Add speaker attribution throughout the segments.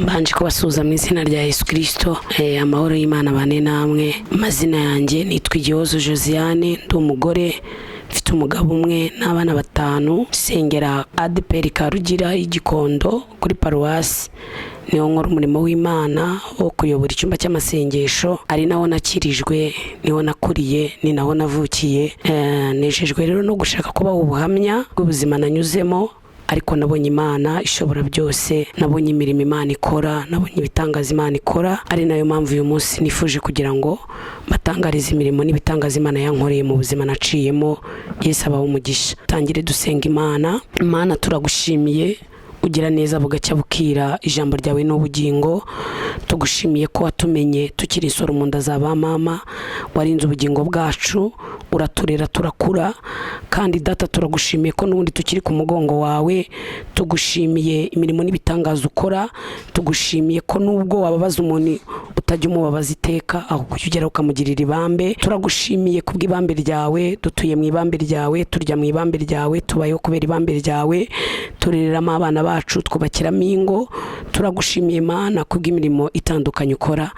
Speaker 1: Mbanje kubasuhuza mu izina rya Yesu Kristo. Amahoro y'Imana bane namwe. Amazina yanjye nitwa Igihozo Josiane, ndi umugore mfite umugabo umwe n'abana 5, sengera ADPR Karugira y'Igikondo kuri paruwasi. Niho nkora umurimo w'Imana wo kuyobora icyumba cy'amasengesho, ari naho nakirijwe, niho nakuriye, ni naho navukiye. Nejejwe rero no gushaka kuba ubuhamya bw'ubuzima nanyuzemo, ariko nabonye Imana ishobora byose, nabonye imirimo Imana ikora, nabonye ibitangaza Imana ikora. Ari nayo mpamvu uyu munsi nifuje kugira ngo batangarize imirimo n'ibitangaza Imana yankoreye mu buzima naciyemo. Yesu abaho umugisha. Tangire dusenga Imana. Imana turagushimiye, ugira neza bugacya bukira, ijambo ryawe n'ubugingo. Tugushimiye ko watumenye tukiri isoro mu nda za ba mama, warinze ubugingo bwacu, uraturera turakura. Kandi data turagushimiye ko n'ubundi tukiri ku mugongo wawe. Tugushimiye imirimo n'ibitangaza ukora, tugushimiye ko nubwo wababaza umuntu utajya umubabaza iteka, ahubwo ugera ukamugirira ibambe. Turagushimiye kubw'ibambe ryawe, dutuye mu ibambe ryawe, turya mu ibambe ryawe, tubayeho kubera ibambe ryawe, turereramo abana bacu, twubakiramo ingo. Turagushimiye Imana kubw'imirimo itandukanye ukora.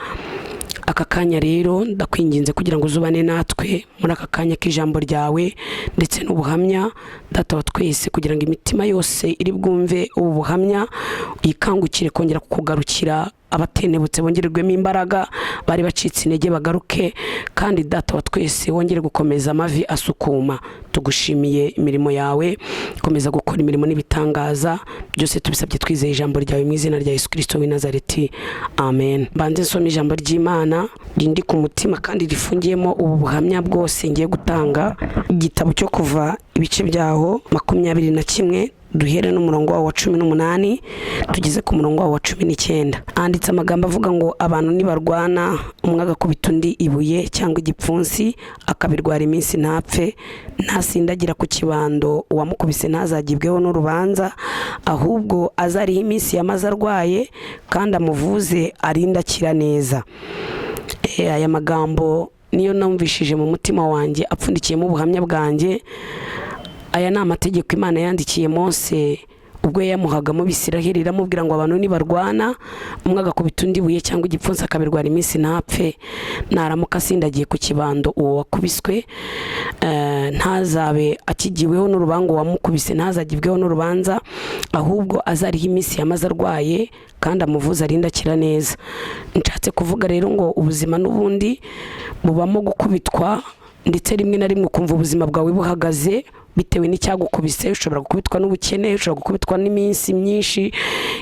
Speaker 1: Aka kanya rero ndakwinginze kugira ngo uzubane natwe muri aka kanya k'ijambo ryawe ndetse n'ubuhamya, data wa twese, kugira ngo imitima yose iri bwumve ubu buhamya yikangukire kongera kukugarukira. Abatenebutse bongererwemo imbaraga, bari bacitse intege bagaruke, kandi data wa twese wongere gukomeza amavi asukuma. Tugushimiye imirimo yawe, komeza gukora imirimo n'ibitangaza byose, tubisabye twizeye ijambo ryawe mu izina rya Yesu Kristo w'i Nazareti, amen. Banze nsome ijambo ry'Imana rindi ku mutima kandi rifungiyemo ubu buhamya bwose ngiye gutanga. Igitabo cyo Kuva ibice byaho 21, duhere n'umurongo wa 18 tugeze ku murongo wa 19. Anditse amagambo avuga ngo abantu nibarwana, umwe agakubita undi ibuye cyangwa igipfunsi, akabirwara iminsi ntapfe, ntasindagira ku kibando, uwamukubise ntazagibweho n'urubanza, ahubwo azariho iminsi yamaze arwaye, kandi amuvuze arinda akira neza. Aya magambo niyo numvishije mu mutima wanjye, apfundikiyemo ubuhamya bwanjye. Aya ni amategeko Imana yandikiye Mose ubwo yamuhaga mu Bisiraheli, iramubwira ngo abantu nibarwana, umwe agakubita undi ibuye cyangwa igipfunsi akabirwara iminsi ntapfe, naramuka asindagiye ku kibando uwo wakubiswe ntazabe akigiweho n'urubango, wamukubise ntazagibweho n'urubanza, ahubwo azariho iminsi yamaze arwaye, kandi amuvuza arinda akira neza. Nshatse kuvuga rero ngo ubuzima n'ubundi bubamo gukubitwa, ndetse rimwe na rimwe ukumva ubuzima bwawe buhagaze bitewe n'icyagukubise. Ushobora gukubitwa n'ubukene, ushobora gukubitwa n'iminsi myinshi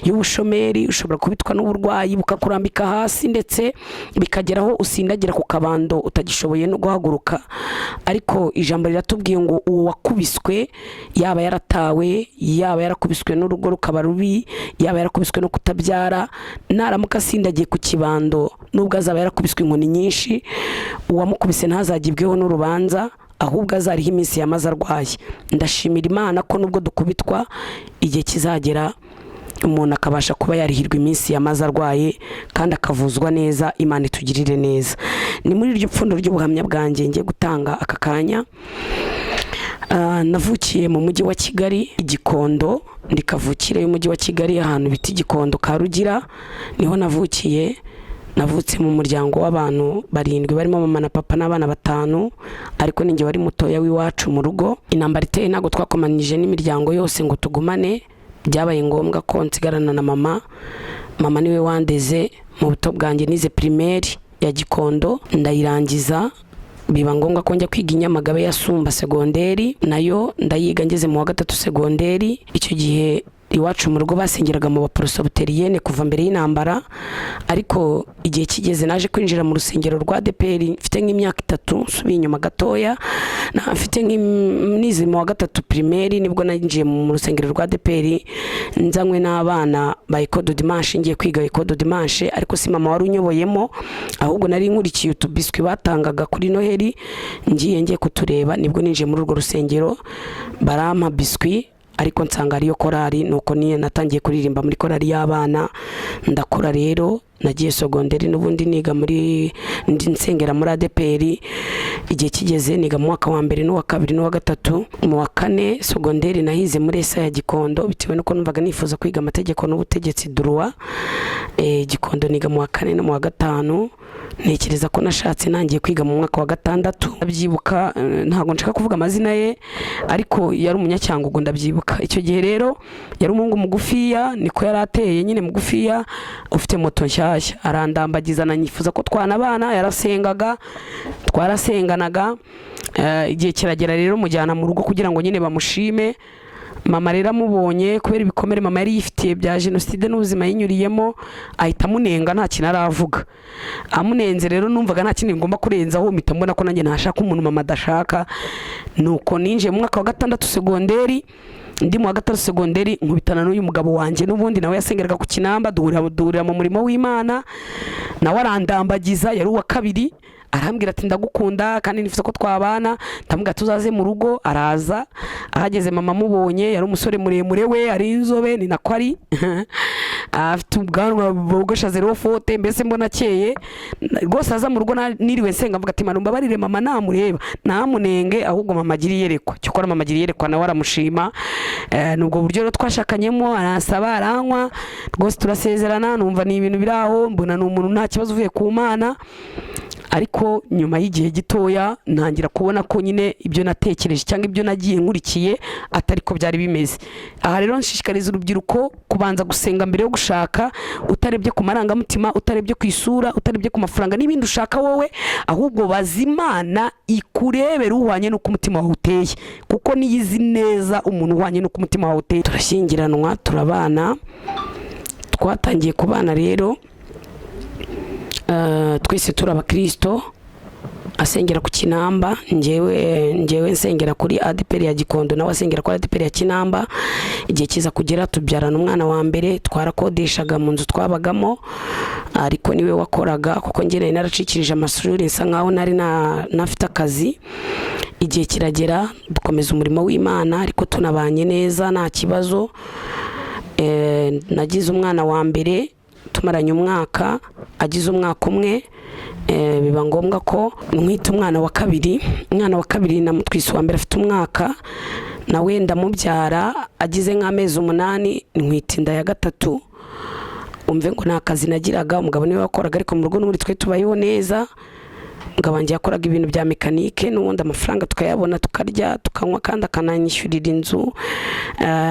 Speaker 1: y'ubushomeri, ushobora gukubitwa n'uburwayi bukakurambika hasi, ndetse bikageraho usindagira ku kabando utagishoboye no guhaguruka. Ariko ijambo riratubwiye ngo uwo wakubiswe, yaba yaratawe, yaba yarakubiswe n'urugo rukaba rubi, yaba yarakubiswe no kutabyara, naramuka asindagiye ku kibando, nubwo azaba yarakubiswe inkoni nyinshi, uwamukubise ntazagibweho n'urubanza, ahubwo azariho iminsi yamaze arwaye. Ndashimira Imana ko nubwo dukubitwa, igihe kizagera umuntu akabasha kuba yarihirwa iminsi yamaze arwaye, kandi akavuzwa neza. Imana itugirire neza. Ni muri iryo pfundo ry'ubuhamya bwanjye ngiye gutanga aka kanya. Navukiye mu mujyi wa Kigali, Igikondo, ndi kavukire y'umujyi wa Kigali, ahantu bita Igikondo Karugira, niho navukiye. Navutse mu muryango w'abantu 7 barimo mama na papa n'abana 5, ariko ninjye wari mutoya w'iwacu mu rugo. Intambara iteye ntago twakomanije n'imiryango yose ngo tugumane, byabaye ngombwa ko nsigarana na mama. Mama niwe wandeze mu buto bwanjye. Nize primaire ya Gikondo ndayirangiza, biba ngombwa ko njya kwiga Nyamagabe ya Sumba segonderi, nayo ndayiga ngeze mu wa 3 segonderi. Icyo gihe iwacu mu rugo basengeraga mu baprosobuteriyene kuva mbere y'intambara, ariko igihe kigeze naje kwinjira mu rusengero rwa ADPR mfite nk'imyaka 3, subiye inyuma gatoya, mfite nk'inize mu wa 3 primaire, nibwo narinjiye mu rusengero rwa ADPR nzanywe n'abana ba Ecole du Dimanche, ngiye kwiga Ecole du Dimanche. Ariko si mama wari unyoboyemo, ahubwo nari nkurikiye utubiswi batangaga kuri Noheli, ngiye kutureba, nibwo ninjiye muri urwo rusengero, barampa biswi, ariko nsanga ariyo korari, nuko niye natangiye kuririmba muri korari y'abana. Ndakura rero nagiye sogonderi n'ubundi niga muri nsengera muri ADPR. Igihe kigeze niga mu mwaka wa mbere n'uwa kabiri n'uwa gatatu. Mu wa kane sogonderi nahize muri ESA ya Gikondo bitewe nuko numvaga nifuza kwiga amategeko n'ubutegetsi droit. Gikondo niga mu wa kane no mu wa gatanu. Ntekereza ko nashatse nangiye kwiga mu mwaka wa gatandatu. Ndabyibuka, ntago nshaka kuvuga amazina ye, ariko yari umunyacyangugu ndabyibuka. Icyo gihe rero yari umuhungu mugufiya, niko yarateye nyine mugufiya, ufite moto nshyashya. Arandambagiza nanyifuza ko twanabana, yarasengaga, twarasenganaga. Igihe kiragera rero mujyana mu rugo kugira ngo nyine bamushime. Mama rero amubonye kubera ibikomere mama yari yifitiye bya jenoside n'ubuzima yinyuriyemo, ahita amunenga nta kintu aravuga. Amunenze rero numvaga nta kintu ngomba kurenzaho, mpita mbona ko nanjye ntashaka umuntu mama adashaka. Nuko ninjiye mu mwaka wa gatandatu segonderi. Ndi mu wa gatandatu segonderi nkubitana n'uyu mugabo wanjye, n'ubundi nawe yasengeraga ku Kinamba, duhurira mu murimo w'Imana. Nawe arandambagiza, yari uwa kabiri. Arambwira ati ndagukunda kandi nifuza ko twabana. Ndamubwira tuzaze mu rugo. Araza. Ahageze mama mubonye, yari umusore muremure, we ari inzobe ni nako ari afite ubwanwa bwogosha zero fote, mbese mbona akeye rwose. Aza mu rugo niriwe nsenga mvuga ati manu mbabarire mama namureba namunenge, ahubwo mama agiriye yerekwa. Cyokora mama agiriye yerekwa nawe aramushima. Nubwo buryo rero twashakanyemo, arasaba aranywa rwose, turasezerana. Numva ni ibintu biraho, mbona ni umuntu nta kibazo uvuye ku Mana. Ariko nyuma y'igihe gitoya ntangira kubona ko nyine ibyo natekereje cyangwa ibyo nagiye nkurikiye atari ko byari bimeze. Aha rero nshishikariza urubyiruko kubanza gusenga mbere yo gushaka, utarebye ku marangamutima, utarebye ku isura, utarebye ku mafaranga n'ibindi ushaka wowe, ahubwo bazimana ikurebera uhwanye n'uko umutima wawe uteye, kuko niyizi neza umuntu uhwanye n'uko umutima wawe uteye. Turashyingiranwa, turabana. Twatangiye kubana rero twese turi abakristo. Asengera ku Kinamba, njyewe nsengera kuri ADPR ya Gikondo, nawe asengera kuri ADPR ya Kinamba. Igihe kiza kugera tubyarana umwana wa mbere. Twarakodeshaga mu nzu twabagamo, ariko niwe wakoraga kuko njye nari naracikirije amashuri, nsa nkaho nari nafite akazi. Igihe kiragera dukomeza umurimo w'Imana, ariko tunabanye neza nta kibazo. Nagize umwana wa mbere, tumaranye umwaka. Agize umwaka umwe, biba ngombwa ko mwita umwana wa kabiri. Umwana wa kabiri namutwise uwa mbere afite umwaka, nawe ndamubyara. Agize nk'amezi 8 ntwita inda ya gatatu. Umve ngo nta kazi nagiraga, umugabo niwe wakoraga, ariko mu rugo n'uri twe tubayeho neza. Umugabo wanjye yakoraga ibintu bya mekanike, n'ubundi amafaranga tukayabona, tukarya tukanywa, kandi akananyishyurira inzu,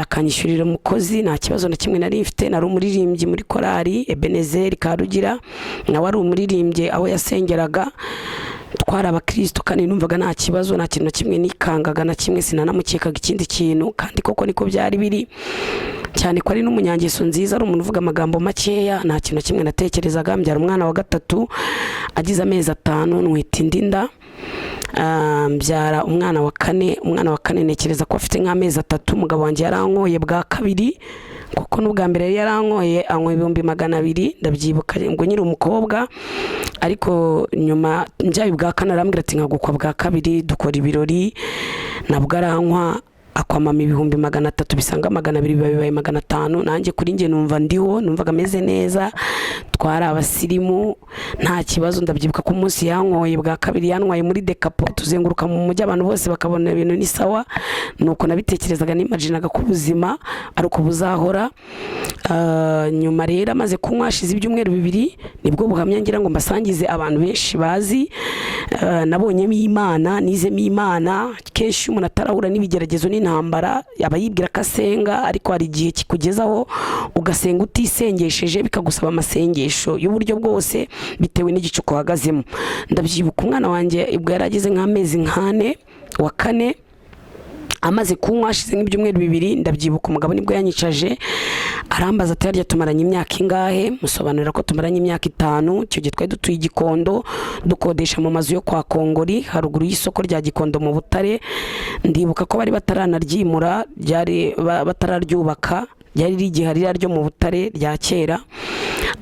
Speaker 1: akanyishyurira umukozi. Nta kibazo na kimwe nari mfite. Nari umuririmbyi muri korali Ebenezer Karugira, nawe ari umuririmbyi aho yasengeraga. Twari abakristo kandi numvaga nta kibazo, nta kintu na kimwe nikangaga na kimwe, sinanamukekaga ikindi kintu, kandi koko niko byari biri. Cyane ko ari n'umunyangeso nziza, ari umuntu uvuga amagambo makeya. Nta kintu kimwe natekerezaga. Mbyara umwana wa gatatu, agize amezi 5 ntwita indi nda. Mbyara umwana wa kane nekereza ko afite nk'amezi 3. Umugabo wanjye yarankoye bwa kabiri, kuko n'ubwa mbere yarankoye anywa 200, ndabyibuka ngo nyiri umukobwa. Ariko nyuma njyaye bwa kane arambwira ati nkagukwa bwa kabiri, dukora ibirori. Nabwo arankwa akwamama 300, bisanga 200 bibaye 500. Nanjye kuri njye numva ndiho, numvaga ameze neza. Twari abasirimu nta kibazo. Ndabyibuka ko umunsi yankoye bwa kabiri yanwaye muri Decapo, tuzenguruka mu mujyi, abantu bose bakabona ibintu ni sawa. Nuko nabitekerezaga, nimaginaga ko ubuzima ari uko buzahora. Nyuma rero amaze kunywa ashize ibyumweru 2, nibwo buhamya ngira ngo mbasangize abantu benshi bazi. Nabonyemo Imana, nizemo Imana. Kenshi umuntu atarahura n'ibigeragezo n'intambara yaba yibwira ko asenga, ariko hari igihe kikugezaho ugasenga utisengesheje, bikagusaba amasengesho y'uburyo bwose bitewe n'igicuko uhagazemo. Ndabyibuka umwana wanjye ubwo yaragize nk'amezi 4 wa kane, amaze kunywa ashize nk'ibyumweru 2, ndabyibuka umugabo nibwo yanyicaje arambaza ati harya tumaranye imyaka ingahe? Musobanurira ko tumaranye imyaka 5. Icyo gihe twari dutuye Gikondo, dukodesha mu mazu yo kwa Kongori haruguru y'isoko rya Gikondo mu Butare. Ndibuka ko bari bataranaryimura, batararyubaka, ryari rigiharira ryo mu Butare rya kera.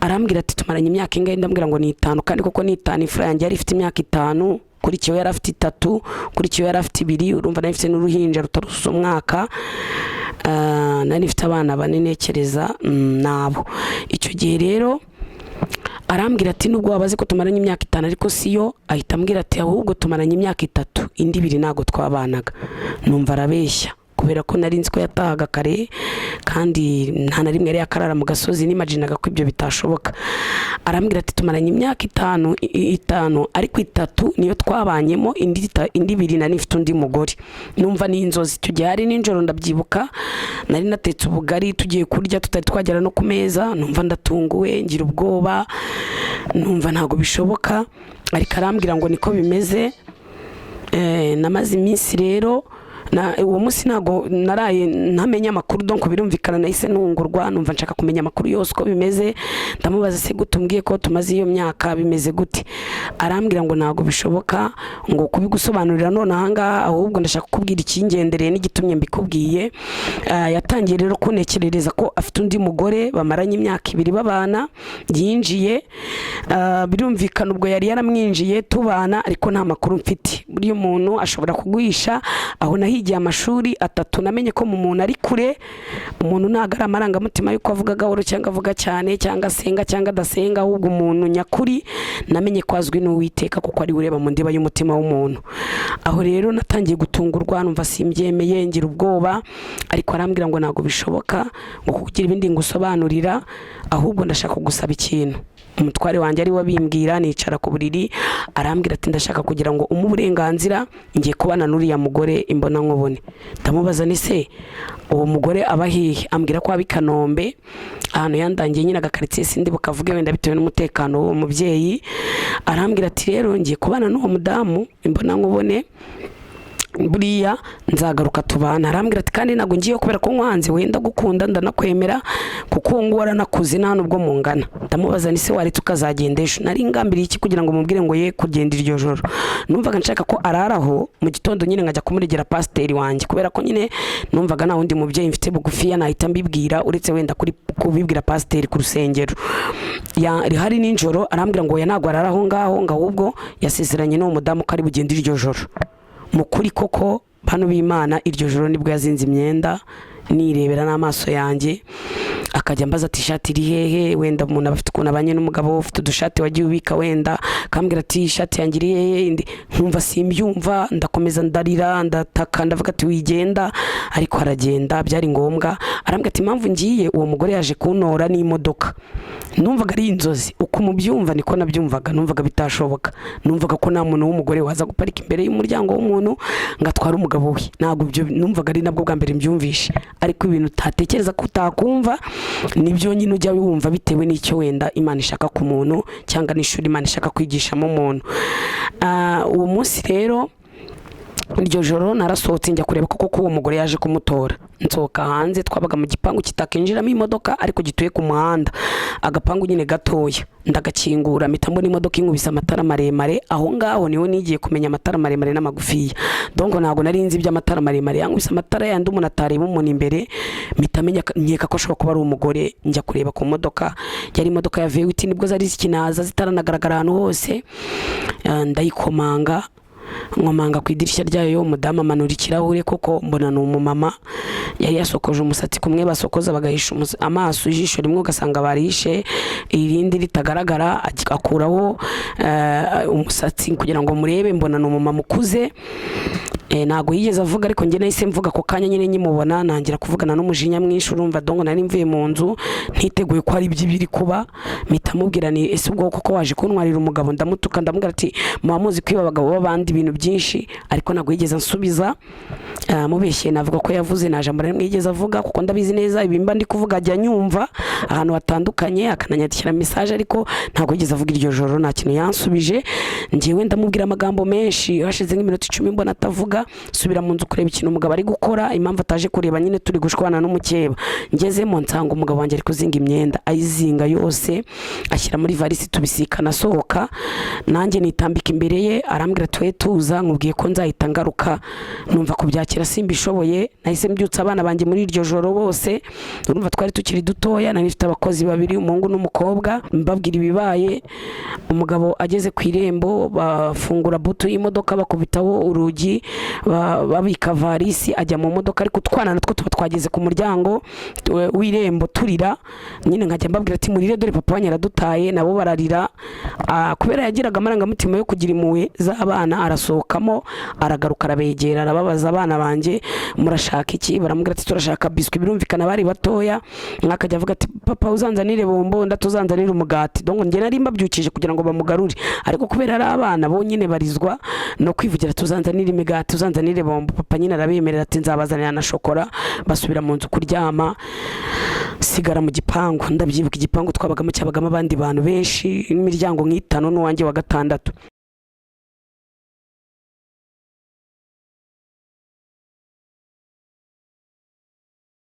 Speaker 1: Arambwira ati tumaranye imyaka ingahe? Ndambwira ngo ni 5, kandi koko ni 5. Imfura yanjye yari ifite imyaka 5, kuri cyo yari afite 3, kuri cyo yari afite 2. Urumva nari mfite n'uruhinja rutaruzuza umwaka. Nari mfite abana 4 nekereza nabo. Icyo gihe rero arambwira ati nubwo wabaze ko tumaranye imyaka 5 ariko siyo, ahita ambwira ati ahubwo tumaranye imyaka 3 indi 2 ntago twabanaga. Numva arabeshya kubera ko nari nzi ko yatahaga kare kandi nta na rimwe yari yakarara mu gasozi, nimaginaga ko ibyo bitashoboka. Arambwira ati tumaranye imyaka 5 ariko 3 niyo twabanyemo, indi 2 nari mfite undi mugore. Numva ni inzozi. Tugiye hari ninjoro ndabyibuka, nari natetse ubugari tugiye kurya tutari twagera no ku meza, numva ndatunguwe ngira ubwoba, numva ntago bishoboka, ariko arambwira ngo niko bimeze. Namaze iminsi rero uwo munsi ntago naraye ntamenya amakuru, donc birumvikana nahise nungurwa, numva nshaka kumenya amakuru yose uko bimeze. Ndamubaza se gutumbwiye ko tumaze iyo myaka bimeze gute? Arambwira ngo ntago bishoboka, ngo kubigusobanurira none ahangaha, ahubwo ndashaka kubwira ikingendereye n'igitumye mbikubwiye. Yatangiye rero kunekerereza ko afite undi mugore bamaranye imyaka 2 babana, yinjiye. Birumvikana ubwo yari yaramwinjiye tubana, ariko nta makuru mfite. Buri umuntu ashobora kuguhisha. Aho nahigiye amashuri 3 namenye ko mu muntu ari kure, umuntu ntago ari amarangamutima yuko avuga gahoro cyangwa avuga cyane cyangwa asenga cyangwa adasenga, ahubwo umuntu nyakuri namenye ko azwi n'Uwiteka kuko ari ureba mu ndiba y'umutima w'umuntu. Aho rero natangiye gutungurwa, numva simbyemeye, ngira ubwoba, ariko arambwira ngo ntago bishoboka, ngo kugira ibindi ngusobanurira, ahubwo ndashaka gusaba ikintu. Umutware wanjye ari wabimbwira, nicara ku buriri, arambwira ati ndashaka kugira ngo uburenganzira ngiye kubana n'uriya mugore imbona nkubone. Ndamubaza ni se uwo mugore abahihe? Ambwira ko abi Kanombe, ahantu yandangiye nyine agakaritsiye sindi bukavuge wenda bitewe n'umutekano w'uwo mubyeyi. Arambwira ati rero ngiye kubana n'uwo mudamu imbona nkubone, buriya nzagaruka tubana. Arambwira ati kandi nago ngiye kubera ko nkwanze, wenda gukunda ndanakwemera kuko ngo waranakuze nta nubwo mungana. Ndamubaza ni se wari tukazagendesha? Nari ngambiriye iki kugira ngo mubwire ngo ye kugenda iryo joro? Numvaga nshaka ko araraho mu gitondo nyine nkajya kumuregera pasiteri wanjye, kubera ko nyine numvaga nta wundi mubyeyi mfite bugufiya nahita mbibwira uretse wenda kuri kubibwira pasiteri ku rusengero. Hari ninjoro arambwira ngo ya ntago araraho ngaho, ahubwo yasezeranye n'uwo mudamu ko ari bugende iryo joro. Mukuri koko bano b'Imana iryo joro nibwo yazinze imyenda, nirebera n'amaso yanjye, akajya mbaza ati ishati iri hehe? Wenda umuntu abafite ukuntu abanye n'umugabo ufite udushati wagiye ubika, wenda akambwira ati ishati yanjye iri hehe? Nkumva simbyumva, ndakomeza ndarira, ndataka, ndavuga ati wigenda, ariko aragenda, byari ngombwa. Arambwira ati impamvu ngiye, uwo mugore yaje kuntora n'imodoka. Numvaga ari inzozi, uko mubyumva niko nabyumvaga, numvaga bitashoboka. Numvaga ko nta muntu w'umugore waza guparika imbere y'umuryango w'umuntu ngatwara umugabo we. Ntabwo ibyo numvaga ari nabwo bwa mbere mbyumvishe, ariko ibintu utatekereza ko utakumva nibyo nyine ujya wumva bitewe n'icyo wenda Imana ishaka ku muntu cyangwa n'ishuri Imana ishaka kwigishamo umuntu. Uwo munsi rero iryo joro narasohotse njya kureba koko uwo mugore yaje kumutora. Nsohoka hanze, twabaga mu gipangu kitakinjiramo imodoka ariko gituye ku muhanda, agapangu nyine gatoya. Ndagakingura mpita mbona imodoka inkubise amatara maremare. Aho ngaho niho nigiye kumenya amatara maremare n'amagufiya. Donc ntago nari nzi iby'amatara maremare, yankubise amatara yandi umuntu atareba umuntu imbere, mpita menya nkeka ko ashobora kuba ari umugore. Njya kureba ku modoka, yari imodoka ya V8 nibwo zari zikinaza zitaranagaragara ahantu hose. Ndayikomanga, nkomanga ku idirishya ryayo, umudamu amanura ikirahure, koko mbona ni umumama yari yasokoje umusatsi kumwe basokoza bagahisha amaso, ijisho rimwe ugasanga barishe irindi ritagaragara, akuraho umusatsi kugira ngo murebe. Mbona ni umumama ukuze, ntago yigeze avuga, ariko njye nahise mvuga ko kanya nyine nyimubona, nangira kuvugana n'umujinya mwinshi. Urumva dongo nari mvuye mu nzu ntiteguye ko hari iby'ibiri kuba. Mpita mubwira ni ese ubwo koko waje kuntwarira umugabo? Ndamutuka ndamubwira ati muba muzi kwiba abagabo b'abandi ibintu byinshi, ariko ntago yigeze ansubiza. Mubeshye navuga ko yavuze, nta jambo rimwe yigeze avuga kuko ndabizi neza ibimba ndi kuvuga ajya nyumva ahantu hatandukanye, akananyandikira message, ariko ntago yigeze avuga iryo joro, nta kintu yansubije. Ngiye ndamubwira amagambo menshi, hashize nk'iminota 10 mbona atavuga. Subira mu nzu kureba ikintu umugabo ari gukora, impamvu ataje kureba nyine turi gushwana n'umukeba. Ngezemo nsanga umugabo wanjye ari kuzinga imyenda, ayizinga yose ashyira muri valisi, tubisikana sohoka. Nanjye nitambika imbere ye, arambwira twe tuza, nkubwiye ko nzahita ngaruka. Numva ko byakira simbishoboye, nahise mbyutsa abana banjye muri iryo joro bose. Urumva twari tukiri dutoya, nari mfite abakozi babiri, umuhungu n'umukobwa. Mbabwira ibibaye, umugabo ageze ku irembo bafungura buto y'imodoka bakubitaho urugi, babika varisi ajya mu modoka, ariko utwana natwo tuba twageze ku muryango w'irembo turira, nyine nkajya mbabwira ati murire dore papa wanyu aradutaye, nabo bararira. Kubera yagiraga amarangamutima yo kugira impuhwe z'abana, arasohokamo aragaruka arabegera arababaza, abana banjye murashaka iki? Baramubwira ati turashaka biswi. Birumvikana bari batoya, akajya avuga ati papa uzanzanire bombo, ndatuzanzanire umugati. Donc njye nari mbabyukije kugira ngo bamugarure, ariko kubera ari abana bo nyine barizwa no kwivugira tuzanzanire imigati, tuzanzanire bombo. Papa nyine arabemerera ati nzabazanira na shokora. Basubira mu nzu kuryama, sigara mu gipangu. Ndabyibuka igipangu twabagamo cyabagamo abandi bantu benshi, imiryango nk'itanu n'uwanjye wa gatandatu.